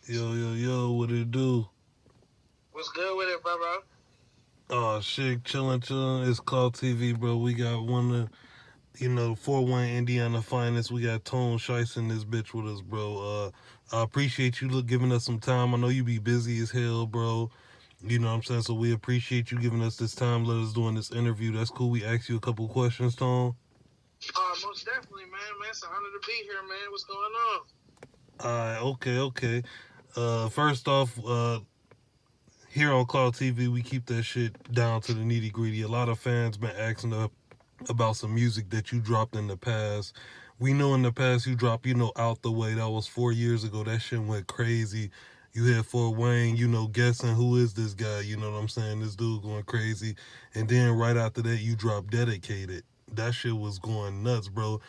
Yo, what it do? What's good with it, bro? Oh, shit, chillin'. It's called TV, bro. We got one of, 4-1 Indiana finest. We got Tone Sheist in this bitch with us, bro. I appreciate you giving us some time. I know you be busy as hell, bro. You know what I'm saying? So we appreciate you giving us this time. Let us doing this interview. That's cool. We asked you a couple questions, Tone. Most definitely, man. Man, it's an honor to be here, man. What's going on? Alright, okay. First off, here on Cloud TV, we keep that shit down to the nitty gritty. A lot of fans been asking about some music that you dropped in the past. We know in the past you dropped, Out the Way. That was 4 years ago. That shit went crazy. You had Fort Wayne, guessing who is this guy, you know what I'm saying? This dude going crazy. And then right after that, you dropped Dedicated. That shit was going nuts, bro.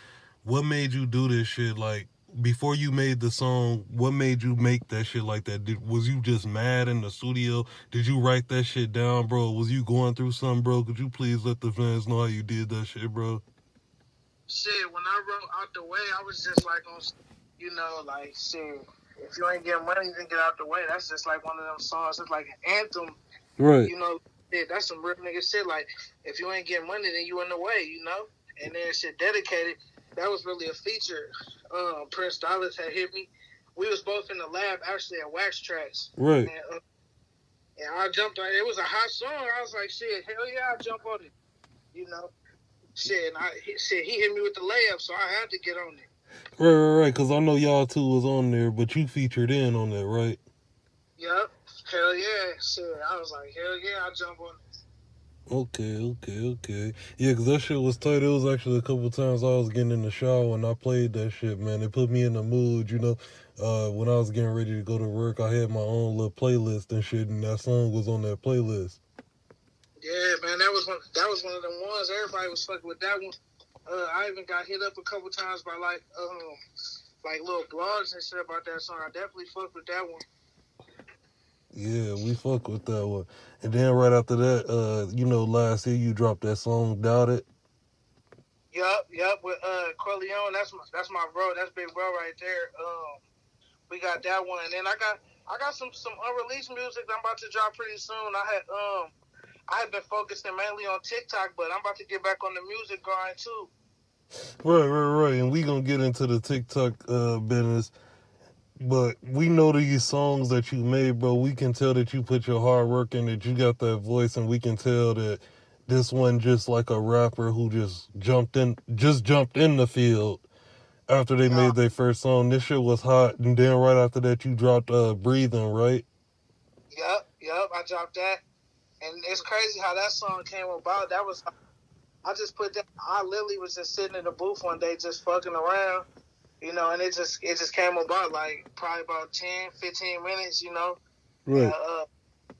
What made you do this shit? Like, before you made the song, what made you make that shit like that? Was you just mad in the studio? Did you write that shit down, bro? Was you going through something, bro? Could you please let the fans know how you did that shit, bro? Shit, when I wrote Out the Way, I was just like on, like, shit, if you ain't getting money, then get out the way. That's just like one of them songs. It's like an anthem, Right. you know. Yeah, that's some real nigga shit. Like, if you ain't getting money, then you in the way, you know? And then shit, Dedicated, that was really a feature. Prince Dollars had hit me. We was both in the lab, actually, at Wax Tracks. Right. And I jumped on it. It was a hot song. I was like, shit, hell yeah, I'll jump on it. You know, shit, he hit me with the layup, so I had to get on it. Right. Because I know y'all two was on there, but you featured in on that, right? Yep, hell yeah, shit. I was like, hell yeah, I'll jump on it. Okay. Yeah, because that shit was tight. It was actually a couple times I was getting in the shower and I played that shit, man. It put me in the mood, when I was getting ready to go to work, I had my own little playlist and shit, and that song was on that playlist. Yeah, man, that was one of them ones. Everybody was fucking with that one. I even got hit up a couple times by like little blogs and shit about that song. I definitely fucked with that one. Yeah, we fuck with that one. And then right after that, last year you dropped that song "Doubt It." Yup, with Corleone. That's my bro. That's big bro right there. We got that one, and then I got some unreleased music that I'm about to drop pretty soon. I had been focusing mainly on TikTok, but I'm about to get back on the music grind too. Right. And we gonna get into the TikTok business. But we know these songs that you made, bro. We can tell that you put your hard work in, that you got that voice, and we can tell that this one just like a rapper who just jumped in the field after they Nah, made their first song. This shit was hot, and then right after that, you dropped "Breathing," right? yep, I dropped that, and it's crazy how that song came about. That was I just put that. I literally was just sitting in the booth one day, just fucking around, and it just came about like probably about 10, 15 minutes, and Right.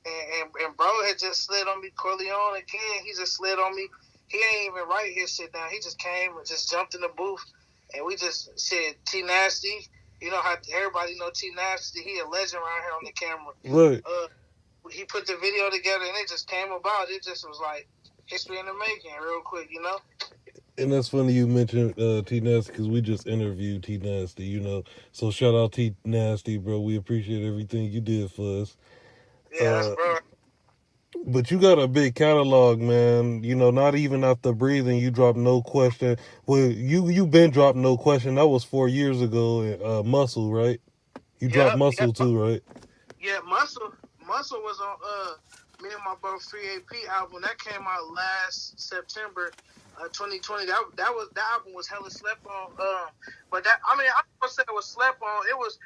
and bro had just slid on me. Corleone again, he just slid on me. He ain't even write his shit down. He just came and just jumped in the booth, and we just said T Nasty. You know how everybody know T Nasty. He a legend around here on the camera. Right. Uh, he put the video together, and it just came about. It just was like history in the making, real quick. And that's funny you mentioned T Nasty because we just interviewed T Nasty. So shout out T Nasty, bro. We appreciate everything you did for us. Yeah, that's Uh, bro. But you got a big catalog, man. Not even after breathing, you dropped no question. Well, you been dropped no question. That was 4 years ago. Muscle, right? You dropped Yep. muscle too, right? Yeah, Muscle was on me and my bro Free AP album that came out last September 2020. That album was hella slept on. But that I mean I don't say it was slept on. It was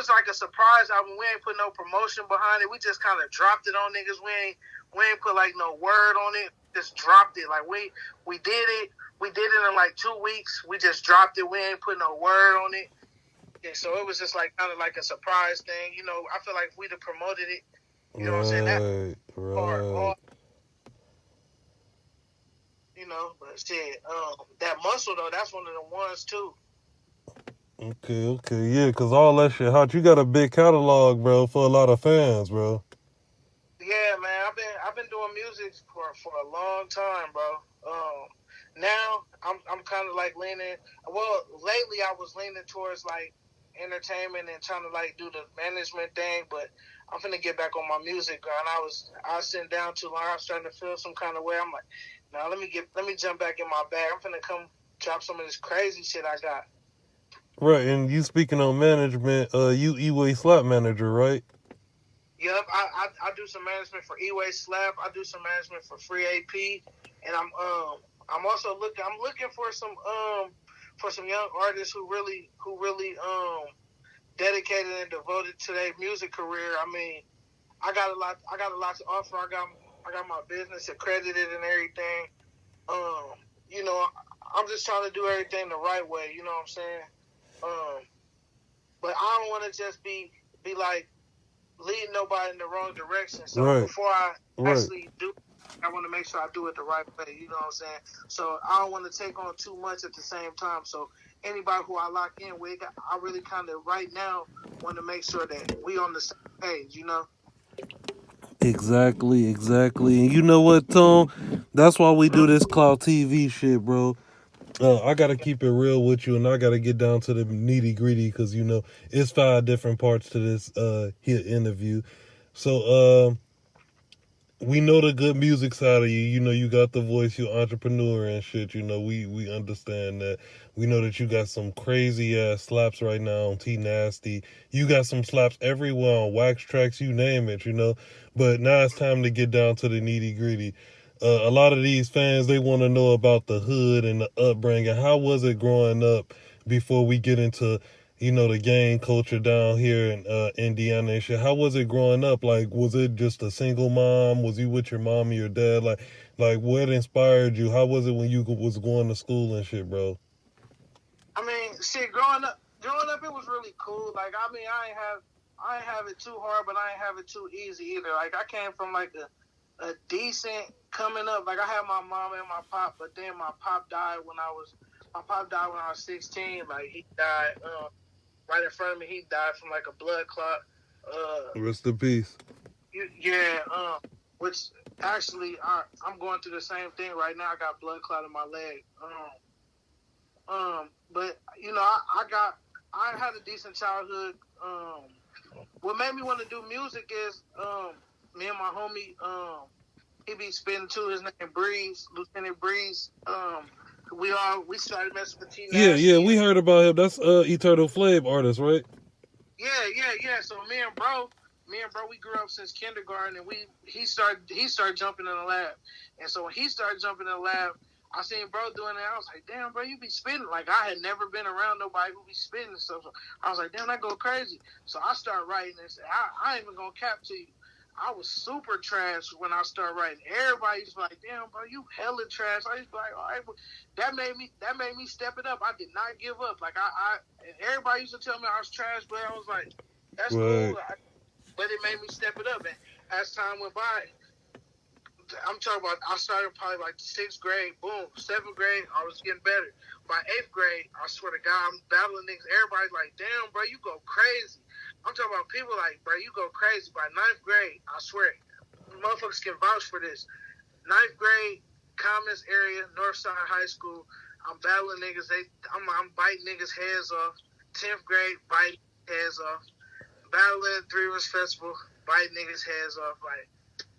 like a surprise album. We ain't put no promotion behind it. We just kind of dropped it on niggas. We ain't put like no word on it. Just dropped it. Like we did it. We did it in like 2 weeks. We just dropped it. We ain't put no word on it. Yeah, so it was just like kind of like a surprise thing. I feel like if we'd have promoted it, you know what I'm saying? That Right. hard, but shit, that muscle though, that's one of the ones too. Okay. Yeah, because all that shit hot. You got a big catalog, bro, for a lot of fans, bro. Yeah, man, I've been doing music for a long time, bro. Now I'm kind of like leaning. Well, lately I was leaning towards like entertainment and trying to like do the management thing, but I'm finna get back on my music, girl. And I was sitting down too long. I was starting to feel some kind of way. I'm like, now let me jump back in my bag. I'm finna come drop some of this crazy shit I got. Right, and you speaking on management, you E-Way slap manager, right? Yep, I do some management for E-Way Slap. I do some management for Free AP, and I'm also looking for some young artists who really dedicated and devoted to their music career. I mean, I got a lot to offer. I got my business accredited and everything. You know, I'm just trying to do everything the right way. You know what I'm saying? Um, but I don't want to just be like leading nobody in the wrong direction. So Right, before I right. actually do, I want to make sure I do it the right way. You know what I'm saying? So I don't want to take on too much at the same time. So anybody who I lock in with, I really kind of right now want to make sure that we on the same page. You know? Exactly, exactly. And you know what, Tone? That's why we do this Cloud TV shit, bro. I gotta keep it real with you, and I gotta get down to the nitty gritty because you know it's 5 different parts to this here interview. So we know the good music side of you. You know, you got the voice, you entrepreneur and shit. You know, we understand that. We know that you got some crazy ass slaps right now on T Nasty. You got some slaps everywhere on Wax Tracks, you name it. You know, but now it's time to get down to the nitty gritty. A lot of these fans they want to know about the hood and the upbringing. How was it growing up before we get into the gang culture down here in Indiana and shit. How was it growing up? Like, was it just a single mom? Was you with your mom and your dad? Like what inspired you? How was it when you was going to school and shit, bro? I mean, shit. Growing up, it was really cool. Like, I mean, I ain't have it too hard, but I ain't have it too easy either. Like, I came from like a decent coming up. Like, I had my mom and my pop, but then my pop died when I was 16. Like, he died right in front of me. He died from like a blood clot. Rest in peace. Yeah. Which actually, I'm going through the same thing right now. I got blood clot in my leg. But you know, I had a decent childhood. What made me want to do music is me and my homie, he be spitting too. His name Breeze, Lieutenant Breeze. We started messing with T Yeah, yeah, Nasty. we heard about him. That's Eternal Flame artist, right? Yeah. So me and bro, we grew up since kindergarten, and he started jumping in the lab, and so when he started jumping in the lab, I seen bro doing it. I was like, damn, bro, you be spitting. Like, I had never been around nobody who be spitting and stuff. So I was like, damn, that go crazy. So I started writing this. I ain't even gonna cap to you. I was super trash when I started writing. Everybody used to be like, damn, bro, you hella trash. I used to be like, all right, that made me step it up. I did not give up. Like, everybody used to tell me I was trash, but I was like, that's Right. cool. But it made me step it up. And as time went by, I'm talking about, I started probably like 6th grade, boom. 7th grade, I was getting better. By 8th grade, I swear to God, I'm battling niggas. Everybody's like, damn, bro, you go crazy. I'm talking about people like, bro, you go crazy. By 9th grade, I swear, motherfuckers can vouch for this. 9th grade, Commons area, Northside High School, I'm battling niggas. I'm biting niggas' heads off. 10th grade, biting heads off. Battling 3 Rivers Festival, biting niggas' heads off.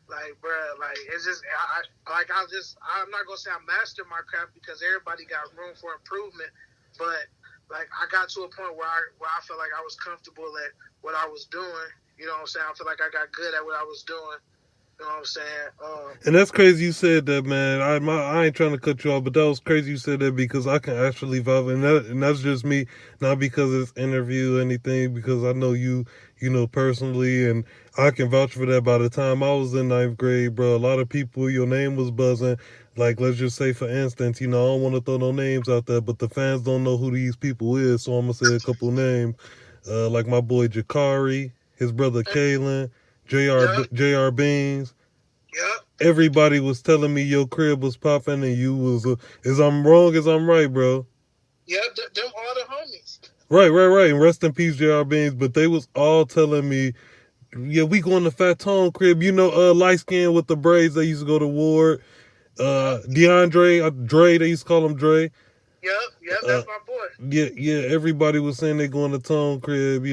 Like, bruh, like, it's just, I'm not gonna say I mastered my craft because everybody got room for improvement, but like, I got to a point where I felt like I was comfortable at what I was doing. You know what I'm saying? I feel like I got good at what I was doing. You know what I'm saying? And that's crazy you said that, man. I ain't trying to cut you off, but that was crazy you said that because I can actually vibe, and that's just me, not because it's interview or anything, because I know you personally, and I can vouch for that. By the time I was in 9th grade, bro, a lot of people, your name was buzzing. Like, let's just say, for instance, I don't want to throw no names out there, but the fans don't know who these people is, so I'm gonna say a couple names, like my boy Jakari, his brother Kalen, Yup, Jr. Beans. yup, Everybody was telling me your crib was popping and you was as I'm wrong as I'm right, bro. yup. Them all the homies. Right. And rest in peace, J.R. Beans. But they was all telling me, yeah, we going to Fat Tone crib. Light skin with the braids. They used to go to Ward. Yup, DeAndre, Dre. They used to call him Dre. Yep, Uh, that's my boy. yeah. Everybody was saying they going to Tone crib,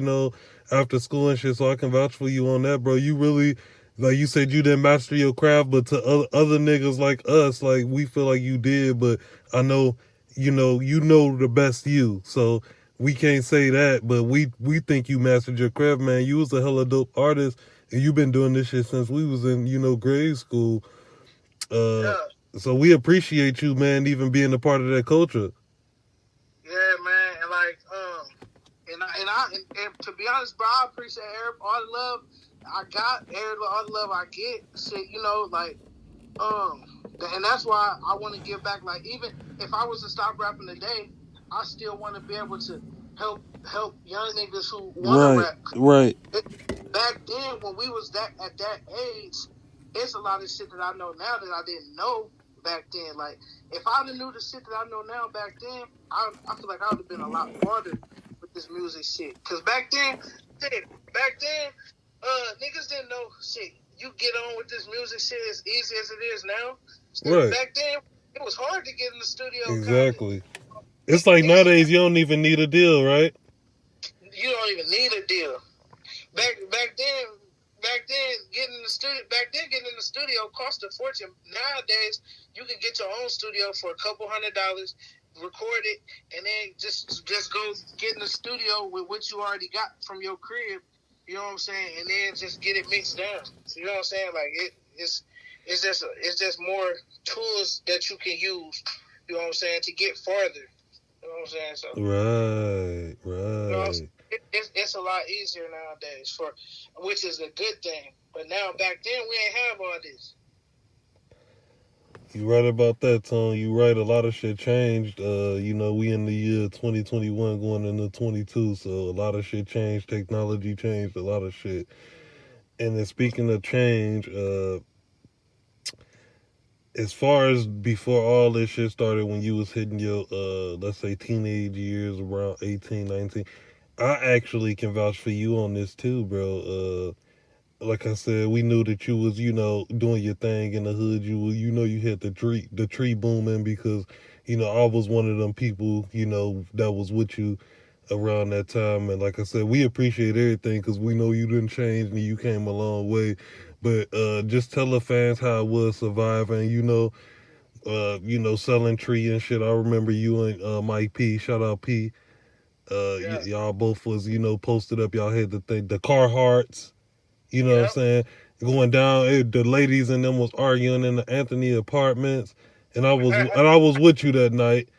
after school and shit. So I can vouch for you on that, bro. You really, like you said, you didn't master your craft, but to other niggas like us, like we feel like you did. But I know, you know the best you. So we can't say that, but we think you mastered your craft, man. You was a hella dope artist, and you've been doing this shit since we was in, grade school. Uh, Yeah, so we appreciate you, man, even being a part of that culture. yeah, man, and like and to be honest, bro, I appreciate all the love I got, all the love I get. Shit, like um, and that's why I want to give back. Like even if I was to stop rapping today, I still want to be able to help young niggas who want to Right, rap. right. Back then when we was that at that age, it's a lot of shit that I know now that I didn't know back then. Like if I'd have knew the shit that I know now back then, I feel like I would have been a lot farther with this music shit. Cause back then, niggas didn't know shit. You get on with this music shit as easy as it is now. Shit, Right. back then it was hard to get in the studio. Kind of Exactly. It's like niggas, nowadays you don't even need a deal, right? you don't even need a deal. Back then getting in the studio cost a fortune. Nowadays you can get your own studio for a couple $100, record it, and then just go get in the studio with what you already got from your crib. You know what I'm saying? And then just get it mixed down. So you know what I'm saying? Like it's just more tools that you can use. You know what I'm saying, to get farther. You know what I'm saying? So Right, you know, right. it's a lot easier nowadays, which is a good thing. But now, back then, we ain't have all this. You right about that, Tone. You right. A lot of shit changed. We in the year 2021 going into 22, so a lot of shit changed. Technology changed a lot of shit. And then speaking of change, as far as before all this shit started, when you was hitting your let's say teenage years, around 18, 19, I actually can vouch for you on this too, bro. Like I said, we knew that you was, doing your thing in the hood. You had the tree booming because, I was one of them people, that was with you around that time. And like I said, we appreciate everything because we know you didn't change and you came a long way. But just tell the fans how it was surviving, selling tree and shit. I remember you and Mike P. Shout out P. Yeah. Y'all both was, posted up. Y'all had the car hearts. You know what I'm Yep. saying? Going down, the ladies and them was arguing in the Anthony apartments, and I was with you that night.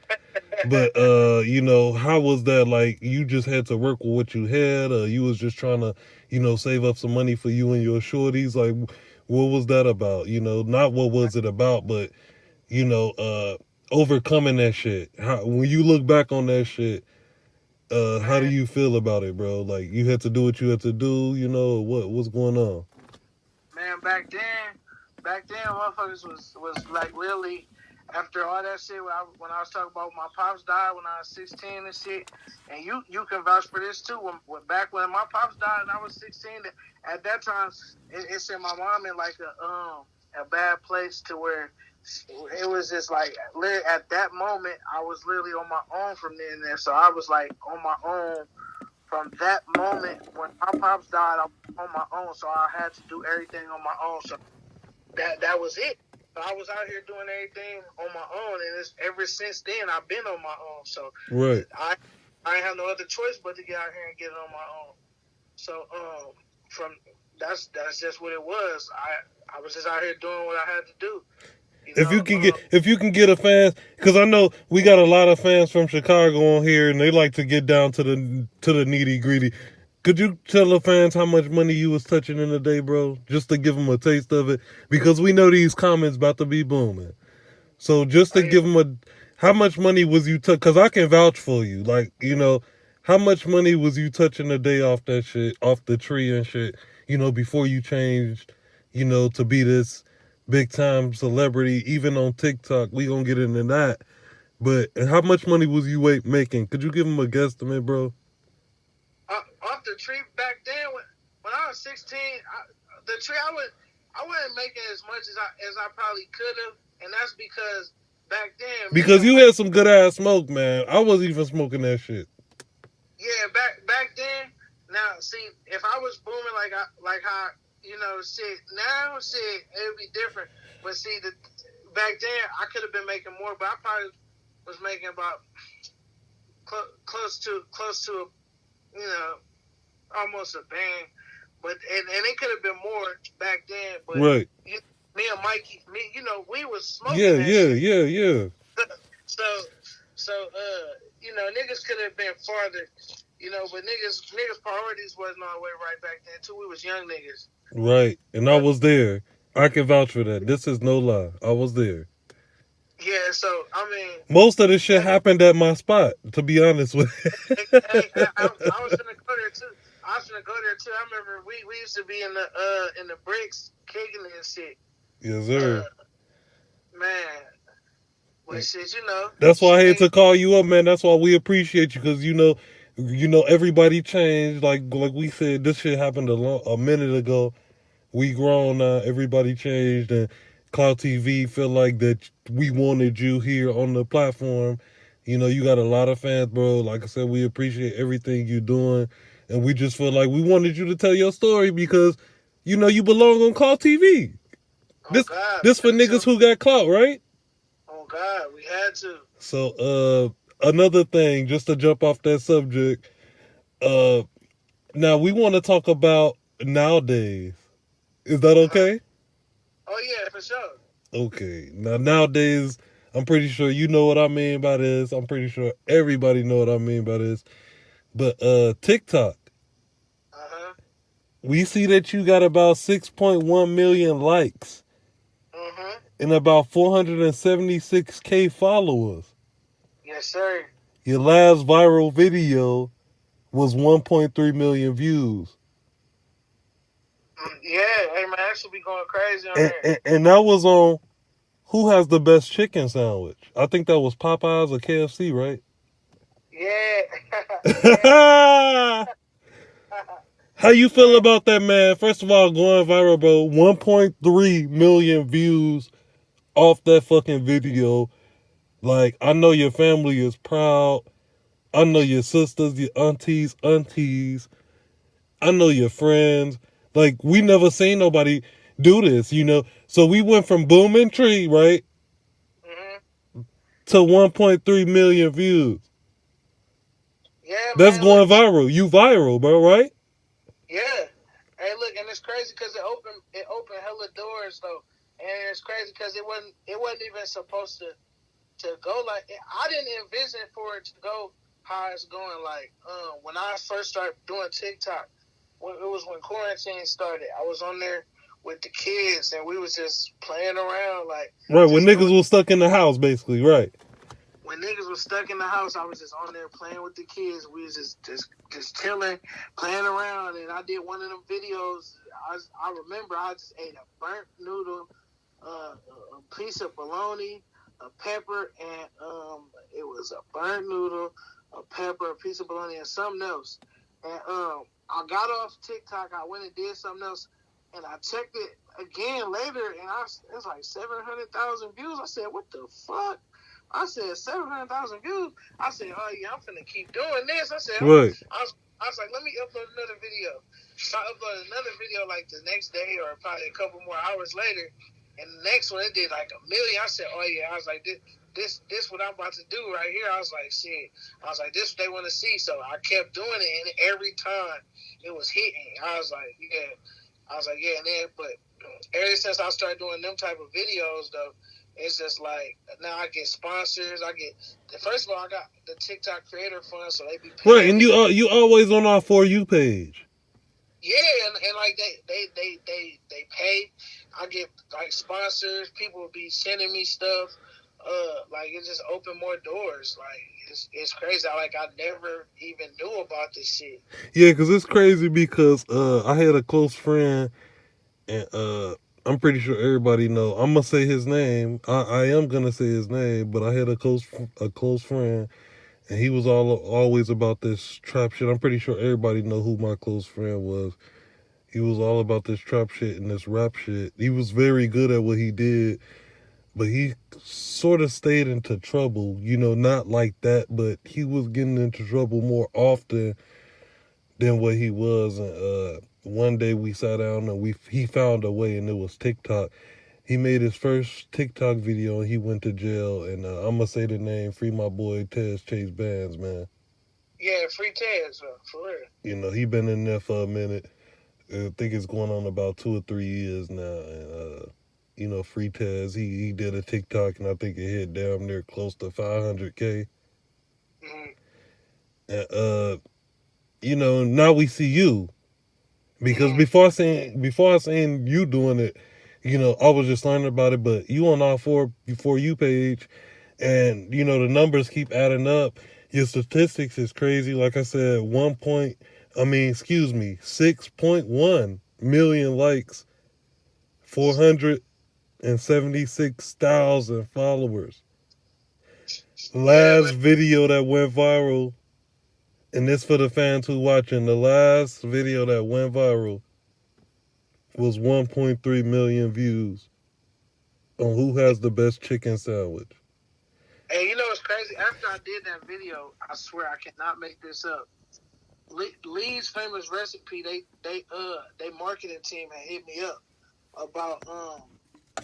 But how was that? Like, you just had to work with what you had, or you was just trying to, save up some money for you and your shorties. Like, what was that about? Not what was it about, but you know, uh, overcoming that shit. When you look back on that shit, how do man, you feel about it, bro? Like, you had to do what you had to do. What's going on? man, back then, motherfuckers was like really after all that shit. When I was talking about my pops died when I was 16 and shit, and you can vouch for this too. Back when my pops died and I was 16, at that time it sent my mom in like a bad place to where it was just like at that moment I was literally on my own from then and there. So I was like on my own from that moment when my pops died. I was on my own, so I had to do everything on my own. So that was it. So I was out here doing everything on my own, and it's ever since then I've been on my own. So Right. I have no other choice but to get out here and get it on my own. So from that's just what it was. I was just out here doing what I had to do. You If know, you can get a fans, because I know we got a lot of fans from Chicago on here, and they like to get down to the nitty gritty. Could you tell the fans how much money you was touching in a day, bro? Just to give them a taste of it, because we know these comments about to be booming. So just to give them how much money was you touch? Because I can vouch for you. Like, how much money was you touching a day off that shit, off the tree and shit? Before you changed, to be this big time celebrity, even on TikTok. We gonna get into that. But how much money was you making? Could you give them a guesstimate, bro? off the tree back then when I was 16, the tree I wasn't making as much as I probably could have, and that's because back then, me Because and you Mike. had some good ass smoke, man. I wasn't even smoking that shit. Yeah, back then. Now, see, if I was booming like how shit now, shit it would be different. But see, back then I could have been making more, but I probably was making about close to almost a band. But and it could have been more back then. But Right. me and Mikey, we was Yeah, smoking that yeah, shit. yeah, yeah. So niggas could have been farther, but niggas priorities wasn't all the way right back then too. We was young niggas. Right. And I Uh, was there. I can vouch for that. This is no lie. I was there. yeah, so I mean, Most of this shit hey, happened at my spot, to be honest with you. I was gonna go there too. I was gonna go there too. I remember we used to be in the bricks kicking and shit. Yes, Uh, sir. man, but shit, That's why I shit had ain't. to call you up, man. That's why we appreciate you, because everybody changed. Like we said, this shit happened a minute ago. We grown now. Everybody changed, and Cloud TV feel like that we wanted you here on the platform. You got a lot of fans, bro. Like I said, we appreciate everything you're doing, and we just feel like we wanted you to tell your story because you belong on Cloud TV. Oh This God, this we for had to. niggas who got clout, right? Oh God, we had to. So another thing, just to jump off that subject, uh now we want to talk about nowadays. Is that Uh-huh. okay? Oh yeah, for sure. Okay. Now nowadays, I'm pretty sure you know what I mean by this. I'm pretty sure everybody know what I mean by this. But TikTok, Uh-huh. we see that you got about 6.1 million likes Uh-huh. and about 476K followers. Yes, sir. Your last viral video was 1.3 million views. Yeah, hey man, that should be going crazy on And, there. and, and that was on who has the best chicken sandwich. I think that was Popeyes or KFC, right? Yeah. Yeah. How you feel Yeah. about that, man? First of all, going viral, bro. 1.3 million views off that fucking video. Like, I know your family is proud. I know your sisters, your aunties. I know your friends. Like, we never seen nobody do this. So we went from booming tree, right, Hmm. to 1.3 million views. Yeah, That's man. Look. going viral. You viral, bro, right? Yeah. Hey, look, and it's crazy because it opened hella doors though, and it's crazy because it wasn't even supposed to go like I didn't envision for it to go how it's going. Like when I first started doing TikTok, it was when quarantine started. I was on there with the kids and we was just playing around, like Right, when just doing. niggas was stuck in the house, basically, right? When niggas was stuck in the house, I was just on there playing with the kids. We was just chilling, playing around, and I did one of them videos. I remember I just ate a burnt noodle, a piece of bologna, a pepper, and it was a burnt noodle, a pepper, a piece of bologna, and something else. And I got off TikTok. I went and did something else, and I checked it again later, and it's like 700,000 views. I said, "What the fuck?" I said 700,000 views. I said, "Oh yeah, I'm finna keep doing this." I said, Right. I was like, "Let me upload another video." So I uploaded another video like the next day or probably a couple more hours later, and the next one it did like 1 million. I said, "Oh yeah," I was like, "This what I'm about to do right here." I was like, "Shit," I was like, "This what they want to see." So I kept doing it, and every time it was hitting. I was like, "Yeah," I was like, "Yeah," and then but ever since I started doing them type of videos though, it's just like now I get sponsors. First of all, I got the TikTok Creator Fund, so they be Right, paying and me. you always on our For You page. Yeah, and like they pay. I get like sponsors. People will be sending me stuff. Like it just opened more doors. Like it's crazy. I never even knew about this shit. Yeah, because it's crazy because I had a close friend, and I'm pretty sure everybody know. I'm gonna say his name. I am gonna say his name, but I had a close friend, and he was always about this trap shit. I'm pretty sure everybody know who my close friend was. He was all about this trap shit and this rap shit. He was very good at what he did, but he sort of stayed into trouble. Not like that, but he was getting into trouble more often than what he was. And one day we sat down and he found a way, and it was TikTok. He made his first TikTok video and he went to jail. And I'm gonna say the name: Free my boy Tez Chase Bands, man. Yeah, free Taz, for real. He been in there for a minute. I think it's going on about 2 or 3 years now. And Free Tez, he did a TikTok and I think it hit damn near close to 500K. Mm-hmm. And now we see you. Because Mm-hmm. before I seen you doing it, I was just learning about it. But you on our for you page, and the numbers keep adding up. Your statistics is crazy. Like I said, 6.1 million likes, 476,000 followers. Yeah, Last man. video that went viral, and this for the fans who watching. The last video that went viral was 1.3 million views on who has the best chicken sandwich. And you know what's crazy? After I did that video, I swear I cannot make this up. Lee's famous recipe, they marketing team had hit me up about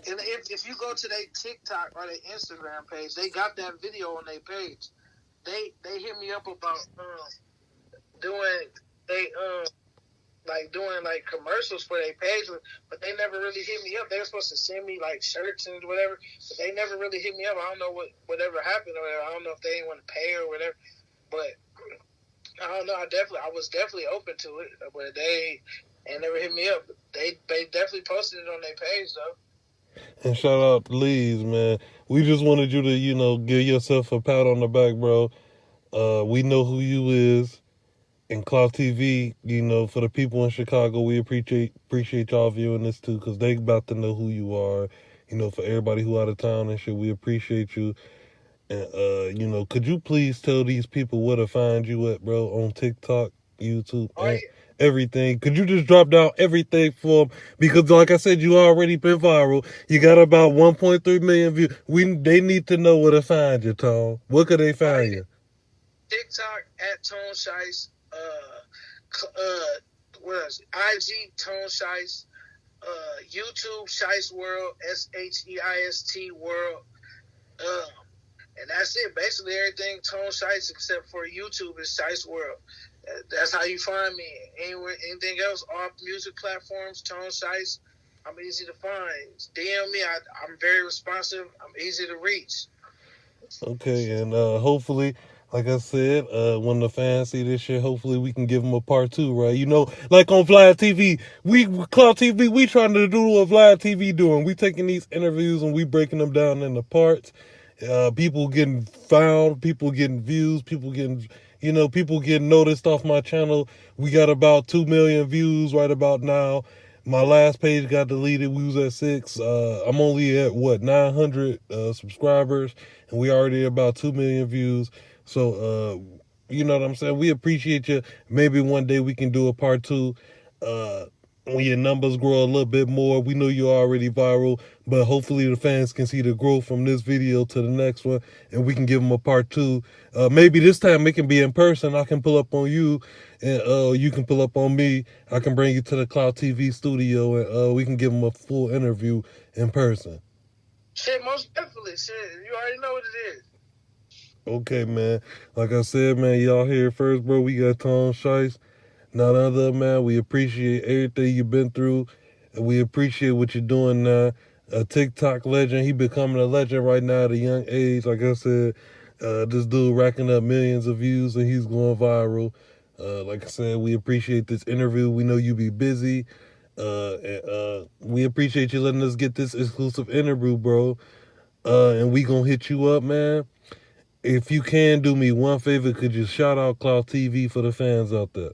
and if you go to their TikTok or their Instagram page, they got that video on their page. They hit me up about doing they doing like commercials for their page, but they never really hit me up. They were supposed to send me like shirts and whatever, but they never really hit me up. I don't know whatever happened or whatever. I don't know if they didn't want to pay or whatever, but I don't know. I was definitely open to it, but they ain't never hit me up. They definitely posted it on their page though. And shout out to Lee's, man. We just wanted you to, give yourself a pat on the back, bro. We know who you is. And Cloud TV, for the people in Chicago, we appreciate y'all viewing this too, because they about to know who you are. For everybody who out of town and shit, we appreciate you. And could you please tell these people where to find you at, bro, on TikTok, YouTube, Oh and yeah, everything? Could you just drop down everything for them? Because like I said, you already been viral. You got about 1.3 million views. They need to know where to find you, Tom. Where could they oh find yeah. you? TikTok at Tone Sheist. What else? IG Tone Sheist. YouTube Sheist World. SHEIST World. Um, and that's it. Basically, everything Tone Sheist except for YouTube is Sheist World. That's how you find me. Anywhere, anything else, all music platforms, Tone Sheist. I'm easy to find. DM me. I'm very responsive. I'm easy to reach. Okay, and hopefully, like I said, when the fans see this shit, hopefully we can give them a part two, right? Like on Vlad TV, Cloud TV, we trying to do what Vlad TV doing. We taking these interviews and we breaking them down into parts. People getting found, people getting views, people getting noticed off my channel. We got about 2 million views right about now. My last page got deleted. We was at 6. I'm only at what 900 subscribers, and we already about 2 million views. So you know what I'm saying. We appreciate you. Maybe one day we can do a part two. Uh, when your numbers grow a little bit more, we know you're already viral, but hopefully the fans can see the growth from this video to the next one, and we can give them a part two. Maybe this time it can be in person. I can pull up on you, and you can pull up on me. I can bring you to the Cloud TV studio, and we can give them a full interview in person. Shit, most definitely. Shit, you already know what it is. Okay, man. Like I said, man, y'all here first, bro. We got Tom Shice. None other, man. We appreciate everything you've been through, and we appreciate what you're doing now. A TikTok legend. He becoming a legend right now at a young age. Like I said, this dude racking up millions of views, and he's going viral. Like I said, we appreciate this interview. We know you be busy. We appreciate you letting us get this exclusive interview, bro. And we gonna hit you up, man. If you can do me one favor, could you shout out Cloud TV for the fans out there?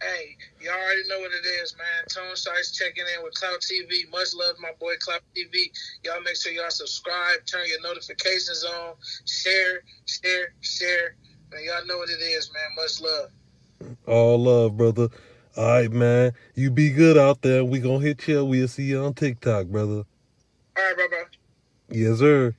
Hey, you already know what it is, man. Tone Sites checking in with Cloud TV. Much love, my boy Cloud TV. Y'all make sure y'all subscribe, turn your notifications on, share. Man, y'all know what it is, man. Much love. All love, brother. All right, man. You be good out there. We gonna hit you. We'll see you on TikTok, brother. All right, bro. Yes, sir.